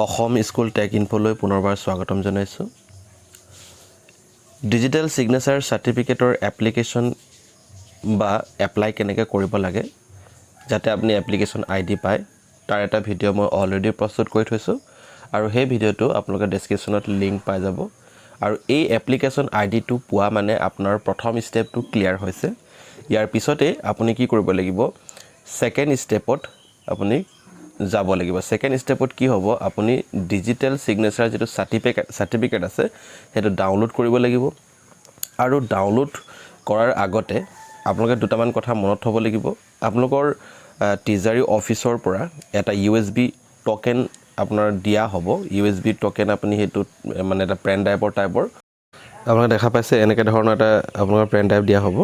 Assam school Techinfo লৈ পুনৰবাৰ স্বাগতম জনাইছো ডিজিটেল সিগনেচাৰ সাৰ্টিফিকেটৰ এপ্লিকেশন বা এপ্লাই কেনেকৈ কৰিব লাগে যাতে আপুনি এপ্লিকেশন আইডি পায় তাৰ এটা ভিডিও মই অলৰেডি প্ৰস্তুত কৰি থৈছো আৰু সেই ভিডিওটো আপোনালোকে ডেসক্ৰিপচনত লিংক পাই যাব আৰু এই এপ্লিকেশন আইডিটো পোৱা মানে আপোনাৰ প্ৰথম স্টেপটো ক্লিয়াৰ হৈছে ইয়াৰ পিছতে আপুনি কি কৰিব লাগিব সেকেন্ড স্টেপত আপুনি যাব লাগিব সেকেন্ড স্টেপত কি হ'ব আপুনি ডিজিটেল সিগনেচাৰ যেটো সাৰ্টিফিকেট আছে হেতু ডাউনলোড কৰিব লাগিব আৰু ডাউনলোড কৰাৰ আগতে আপোনালোকে দুটামান কথা মনত থব লাগিব আপোনালোকৰ টিজাৰি অফিচৰ পৰা এটা USB টোকেন আপোনাৰ দিয়া হ'ব USB টোকেন আপুনি হেতু মানে এটা পেন ড্ৰাইভৰ টাইপৰ আপোনালোকে দেখা পাইছে এনেকে ধৰণৰ এটা আপোনালোকৰ পেন ড্ৰাইভ দিয়া হ'ব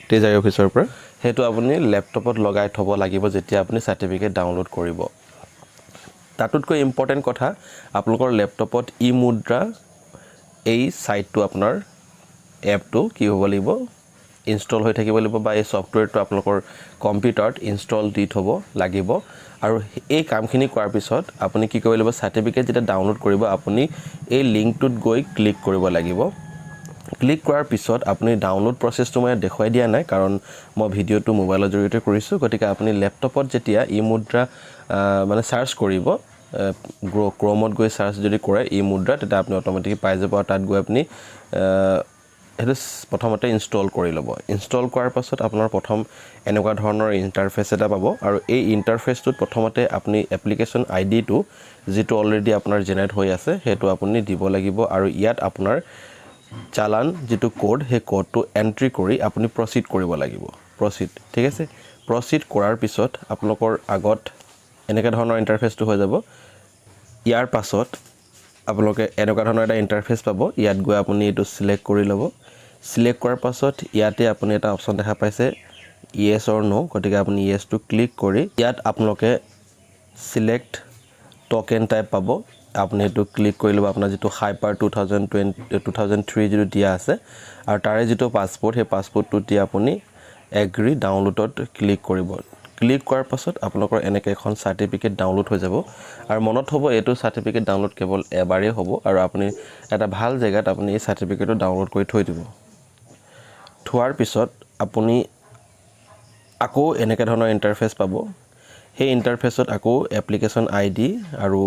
টিজাৰি অফিচৰ পৰা হেতু আপুনি ল্যাপটপত লগাই থব লাগিব যেতিয়া আপুনি সাৰ্টিফিকেট ডাউনলোড কৰিব তাতোতকৈ ইম্পৰ্টেন্ট কথা আপোনালোকৰ ল্যাপটপত emudhra এই সাইটটো আপোনাৰ এপটো কি হ'ব লাগিব ইনষ্টল হৈ থাকিব লাগিব বা এই সফটওয়্যাৰটো আপোনালোকৰ কম্পিউটাৰত ইনষ্টল দি থব লাগিব আৰু এই কামখিনি কৰাৰ পিছত আপুনি কি কৰিব লাগিব সাৰ্টিফিকেট যেটা ডাউনলোড কৰিব আপুনি এই লিংকটোত গৈ ক্লিক কৰিব লাগিব ক্লিক কৰাৰ পিছত আপুনি ডাউনলোড প্ৰসেসটো মই দেখুৱাই দিয়া নাই কাৰণ মই ভিডিওটো মোবাইলৰ জৰিয়তে কৰিছো গতিকে আপুনি ল্যাপটপত যেতিয়া emudhra মানে সাৰ্চ কৰিব ক্ৰোমত গৈ সাৰ্চ যদি কৰে emudhra তেতিয়া আপুনি অটোমেটিক পাই যাব আৰু তাত গৈ আপুনি এটা প্ৰথমতে ইনষ্টল কৰি ল'ব ইনষ্টল কৰাৰ পাছত আপোনাৰ প্ৰথম এনেকুৱা ধৰণৰ ইন্টাৰফেস এটা পাব আৰু এই ইন্টাৰফেসটোত প্ৰথমতে আপুনি এপ্লিকেশন আইডিটো যেটো অলৰেডি আপোনাৰ জেনাৰেট হৈ আছে হেতু আপুনি দিব লাগিব আৰু ইয়াত আপোনাৰ চালান যেটো কোড হে কোডটো এন্ট্ৰি কৰি আপুনি প্ৰসিড কৰিব লাগিব প্ৰসিড ঠিক আছে প্ৰসিড কৰাৰ পিছত আপোনালোকৰ আগত এনেকা ধৰণৰ ইন্টাৰফেসটো হৈ যাব ইয়াৰ পাছত আপোনালোকে এনেকা ধৰণৰ এটা ইন্টাৰফেস পাব ইয়াত গৈ আপুনি এটো সিলেক্ট কৰি ল'ব সিলেক্ট কৰাৰ পাছত ইয়াতে আপুনি এটা অপচন দেখা পাইছে yes or no গতিকে আপুনি yes টো ক্লিক কৰি ইয়াত আপোনালোকে সিলেক্ট টোকেন টাইপ পাব আপুনি এটো ক্লিক কৰি ল'ব আপোনাৰ যেটো HYP2003 যেটো দিয়া আছে আৰু তাৰে যেটো পাসপোৰ্ট হে পাসপোৰ্টটো দি আপুনি এগ্ৰি ডাউনলোডত ক্লিক কৰিব ক্লিক কৰাৰ পাছত আপোনালোকৰ এনেকৈ এখন সাৰ্টিফিকেট ডাউনলোড হৈ যাব আৰু মনত হ'ব এটো সাৰ্টিফিকেট ডাউনলোড কেৱল এবাৰে হ'ব আৰু আপুনি এটা ভাল জায়গাত আপুনি এই সাৰ্টিফিকেটটো ডাউনলোড কৰি থৈ দিব থোৱাৰ পিছত আপুনি আকৌ এনেকা ধৰণৰ ইন্টাৰফেস পাব সেই ইন্টাৰফেসত আকৌ এপ্লিকেশন আইডি আৰু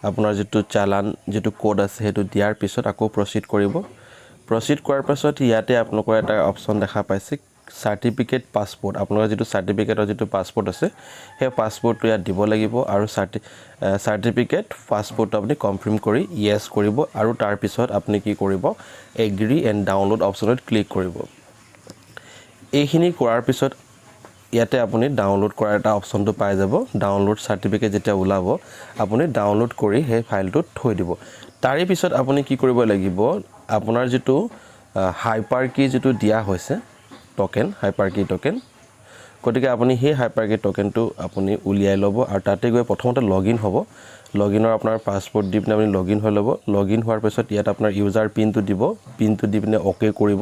আপোনাৰ যেটো চালান যেটো কোড আছে হেতু দিয়াৰ পিছত আকৌ প্ৰসিড কৰিব প্ৰসিড কৰাৰ পাছত ইয়াতে আপোনালোকৰ এটা অপচন দেখা পাইছে সাৰ্টিফিকেট পাসপোৰ্ট আপোনালোকৰ যেটো সাৰ্টিফিকেটৰ যেটো পাসপোৰ্ট আছে হে পাসপোৰ্টটো ইয়াত দিব লাগিব আৰু সাৰ্টিফিকেট পাসপোৰ্ট আপুনি কনফাৰ্ম কৰি yes কৰিব আৰু তাৰ পিছত আপুনি কি কৰিব এগ্ৰি এণ্ড ডাউনলোড অপচনত ক্লিক কৰিব এইখিনি কৰাৰ পিছত ইয়াতে আপুনি ডাউনলোড কৰাৰ এটা অপচনটো পাই যাব ডাউনলোড সাৰ্টিফিকেট যেতিয়া ওলাব আপুনি ডাউনলোড কৰি সেই ফাইলটো থৈ দিব তাৰে পিছত আপুনি কি কৰিব লাগিব আপোনাৰ যেটো হাইপাৰ কি যেটো দিয়া হৈছে টোকেন হাইপাৰ কি টোকেন গতিকে আপুনি সেই হাইপাৰ কি টোকেনটো আপুনি উলিয়াই ল'ব আৰু তাতে গৈ প্ৰথমতে লগইন হ'ব লগইনৰ আপোনাৰ পাসপোৰ্ট দি পিনে আপুনি লগইন হৈ ল'ব লগইন হোৱাৰ পিছত ইয়াত আপোনাৰ ইউজাৰ পিনটো দিব পিনটো দি পিনে ওকে কৰিব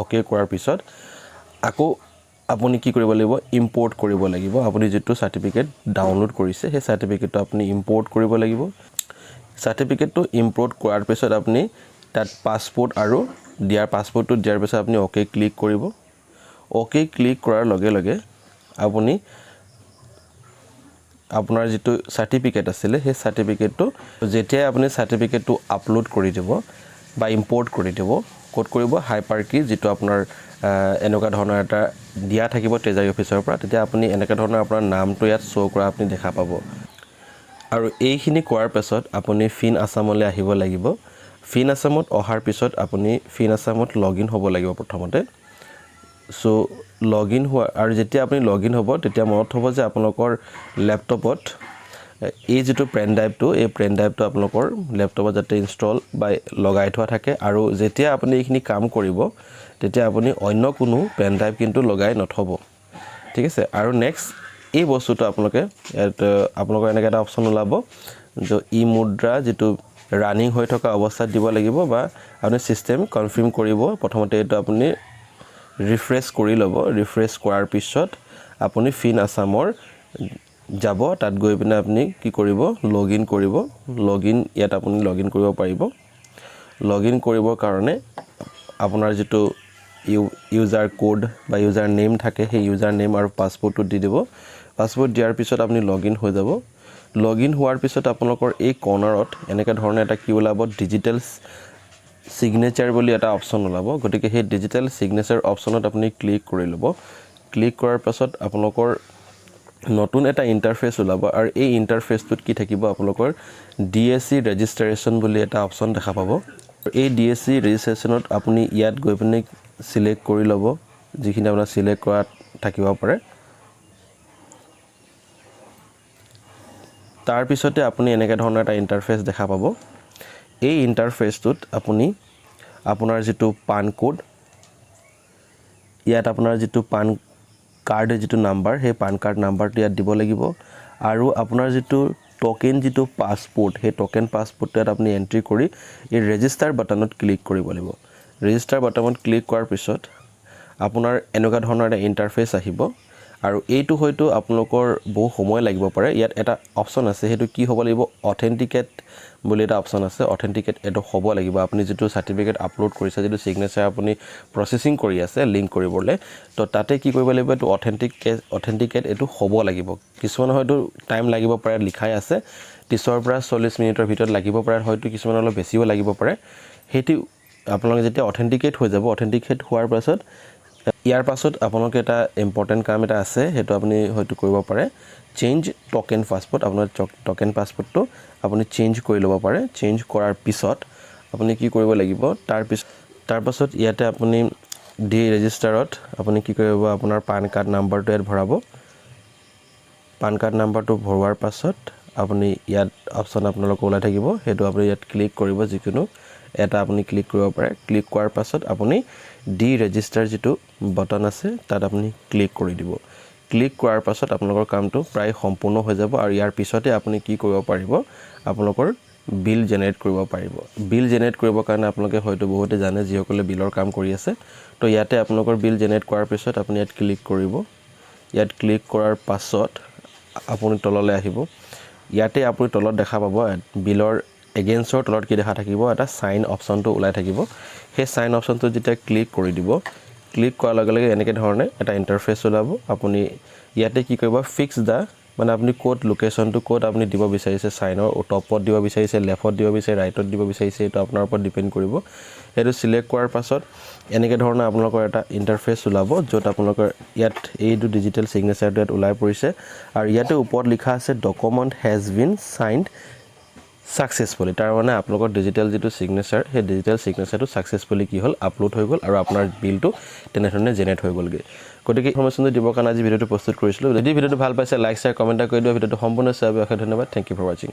ওকে কৰাৰ পিছত আকৌ আপুনি কি কৰিব লাগিব ইম্পোৰ্ট কৰিব লাগিব আপুনি যেটো সাৰ্টিফিকেট ডাউনলোড কৰিছে সেই সাৰ্টিফিকেটটো আপুনি ইম্পোৰ্ট কৰিব লাগিব সাৰ্টিফিকেটটো ইম্পোৰ্ট কৰাৰ পিছত আপুনি তাত পাসপোৰ্ট আৰু পাসপোৰ্টটো দিয়াৰ পিছত আপুনি ওকে ক্লিক কৰিব ওকে ক্লিক কৰাৰ লগে লগে আপুনি আপোনাৰ যেটো সাৰ্টিফিকেট আছিল সেই সাৰ্টিফিকেটটো যেতিয়া আপুনি সাৰ্টিফিকেটটো আপলোড কৰি দিব বা ইম্পোৰ্ট কৰি দিব কোড কৰিব হাইপাৰ কি যেটো আপোনাৰ এনেকা ধৰণৰ এটা দিয়া থাকিব ট্ৰেজাৰি অফিচৰ পৰা তেতিয়া আপুনি এনেকা ধৰণৰ আপোনাৰ নামটো ইয়াত শো কৰা আপুনি দেখা পাব আৰু এইখিনি কৰাৰ পাছত আপুনি ফিন আসামলৈ আহিব লাগিব ফিন আসামত অহাৰ পিছত আপুনি ফিন আসামত লগইন হ'ব লাগিব প্ৰথমতে সো লগইন হোৱা আৰু যেতিয়া আপুনি লগইন হ'ব তেতিয়া মনত হ'ব যে আপোনালোকৰ ল্যাপটপত এই যেটো পেন ড্ৰাইভটো এই পেন ড্ৰাইভটো আপোনালোকৰ ল্যাপটপত যাতে ইনষ্টল বা লগাই থোৱা থাকে আৰু যেতিয়া আপুনি এইখিনি কাম কৰিব তেতিয়া আপুনি অন্য কোনো পেন ড্ৰাইভ কিন্তু লগাই নথব ঠিক আছে আৰু নেক্সট এই বস্তুটো আপোনালোকৰ এনেকা এটা অপচন ওলাব যে emudhra যেটো ৰানিং হৈ থকা অৱস্থাত দিব লাগিব বা আপুনি সিস্টেম কনফাৰ্ম কৰিব প্ৰথমতে এটো আপুনি ৰিফ্ৰেশ কৰি ল'ব ৰিফ্ৰেশ কৰাৰ পিছত আপুনি ফিন আসামৰ যাব তাত গৈ পিনে আপুনি কি কৰিব লগইন কৰিব লগইন ইয়াত আপুনি লগইন কৰিব পাৰিব লগইন কৰিবৰ কাৰণে আপোনাৰ যেটো ইউজাৰ কোড বা ইউজাৰ নেম থাকে সেই ইউজাৰ নেম আৰু পাসওয়াৰ্ডটো দি দিব পাসওয়াৰ্ড দিয়াৰ পিছত আপুনি লগইন হৈ যাব লগইন হোৱাৰ পিছত আপোনালোকৰ এই কৰ্নাৰত এনেকা ধৰণে এটা কি ওলাব ডিজিটেল সিগনেচাৰ বুলি এটা অপচন ওলাব গতিকে সেই ডিজিটেল সিগনেচাৰ অপচনত আপুনি ক্লিক কৰি ল'ব ক্লিক কৰাৰ পাছত আপোনালোকৰ নতুন এটা ইন্টাৰফেস ওলাব আৰু এই ইন্টাৰফেসটোত কি থাকিব আপোনালোকৰ DSC ৰেজিষ্ট্ৰেচন বুলি এটা অপচন দেখা পাব এই DSC ৰেজিষ্ট্ৰেচনত আপুনি ইয়াত গৈ পিনে সিলেক্ট কৰি ল'ব যিখিনি আপোনাৰ সিলেক্ট কৰা থাকিব পাৰে তাৰ পিছতে আপুনি এনেকা ধৰণৰ এটা ইন্টাৰফেস দেখা পাব এই ইন্টাৰফেসটোত আপুনি আপোনাৰ যেটো পান কোড ইয়াত আপোনাৰ যেটো পান কাৰ্ড যেটো নাম্বাৰ হে পান কাৰ্ড নাম্বাৰটো ইয়াত দিব লাগিব আৰু আপোনাৰ যেটো টোকেন যেটো পাসপোৰ্ট হে টোকেন পাসপোৰ্টত আপুনি এন্ট্ৰি কৰি এই ৰেজিষ্টাৰ বাটনত ক্লিক কৰিব লাগিব ৰেজিষ্টাৰ বাটনত ক্লিক কৰাৰ পিছত আপোনাৰ এনেকা ধৰণৰ এটা ইন্টাৰফেস আহিব আৰু এইটো হয়তো আপোনালোকৰ বহু সময় লাগিব পাৰে ইয়াত এটা অপচন আছে হেতু কি হ'ব লাগিব অথেন্টিকেট বুলি এটা অপচন আছে অথেন্টিকেট এটো হ'ব লাগিব আপুনি যেটো সাৰ্টিফিকেট আপলোড কৰিছে যেটো সিগনেচাৰ আপুনি প্ৰসেসিং কৰি আছে লিংক কৰিবলে তো তাতে কি কৰিব লাগিব এটো অথেন্টিকেট এটো হ'ব লাগিব কিছুমান হয়তো টাইম লাগিব পাৰে লিখাই আছে 30 পৰা 40 মিনিটৰ ভিতৰত লাগিব পাৰে হয়তো কিছুমান অলপ বেছিও লাগিব পাৰে হেতু আপোনালোকে যেতিয়া অথেন্টিকেট হৈ যাব অথেন্টিকেট হোৱাৰ পাছত ইয়াৰ পাছত আপোনালোকে এটা ইম্পৰ্টেন্ট কাম এটা আছে হেতু আপুনি হয়তো কৰিব পাৰে চেঞ্জ টোকেন পাসপোৰ্ট আপোনাৰ টোকেন পাসপোৰ্টটো আপুনি চেঞ্জ কৰি ল'ব পাৰে চেঞ্জ কৰাৰ পিছত আপুনি কি কৰিব লাগিব তাৰ পাছত ইয়াতে আপুনি ডি ৰেজিষ্টাৰত আপুনি কি কৰিব আপোনাৰ পান কাৰ্ড নাম্বাৰটো ইয়াত ভৰাব পান কাৰ্ড নাম্বাৰটো ভৰোৱাৰ পাছত আপুনি ইয়াত অপচন আপোনালোক ওলাই থাকিব হেতু আপুনি ইয়াত ক্লিক কৰিব যিকোনো এটা আপুনি ক্লিক কৰিব পাৰে ক্লিক কৰাৰ পাছত আপুনি ডি ৰেজিষ্টাৰ যেটো বাটন আছে তাত আপুনি ক্লিক কৰি দিব ক্লিক কৰাৰ পাছত আপোনালোকৰ কামটো প্ৰায় সম্পূৰ্ণ হৈ যাব আৰু ইয়াৰ পিছতে আপুনি কি কৰিব পাৰিব আপোনালোকৰ বিল জেনাৰেট কৰিব পাৰিব বিল জেনাৰেট কৰিবৰ কাৰণে আপোনালোকে হয়তো বহুতে জানে যিসকলে বিলৰ কাম কৰি আছে তো ইয়াতে আপোনালোকৰ বিল জেনাৰেট কৰাৰ পিছত আপুনি ইয়াত ক্লিক কৰিব ইয়াত ক্লিক কৰাৰ পাছত আপুনি তললৈ আহিব ইয়াতে আপুনি তলত দেখা পাব বিলৰ এগেইনষ্টৰ তলত কি দেখা থাকিব এটা সাইন অপচনটো ওলাই থাকিব সেই সাইন অপচনটো যেতিয়া ক্লিক কৰি দিব ক্লিক কৰাৰ লগে লগে এনেকে ধৰণে এটা ইন্টাৰফেস ওলাব আপুনি ইয়াতে কি কৰিব ফিক্স দা মানে আপুনি কোড লোকেশনটো কোড আপুনি দিব বিচাৰিছে সাইনৰ টপত দিব বিচাৰিছে লেফট দিব বিচাৰিছে ৰাইটত দিব বিচাৰিছে এটো আপোনাৰ ওপৰত ডিপেন্ড কৰিব এটো সিলেক্ট কৰাৰ পাছত এনেকে ধৰণে আপোনালোকৰ এটা ইন্টাৰফেস ওলাব যত আপোনালোকৰ ইয়াত এইটো ডিজিটেল সিগনেচাৰটো ইয়াত ওলাই পৰিছে আৰু ইয়াতে ওপৰত লিখা আছে document has been signed successfully তাৰ মানে আপোনালোকৰ ডিজিটেল যেটো সিগনেচাৰ হে ডিজিটেল সিগনেচাৰটো সাকসেসফুলি কি হল আপলোড হৈ গল আৰু আপোনাৰ বিলটো তেনেধৰণে জেনাৰেট হৈ গলগে গতিকে ইনফৰমেশনটো দিবৰ কাৰণে আজি ভিডিওটো প্ৰস্তুত কৰিছিলো যদি ভিডিওটো ভাল পাইছে লাইক শেয়াৰ কমেন্ট কৰি দিও ভিডিওটো সম্পূৰ্ণ চাই ধন্যবাদ থ্যাংক ইউ ফৰ ওয়াচিং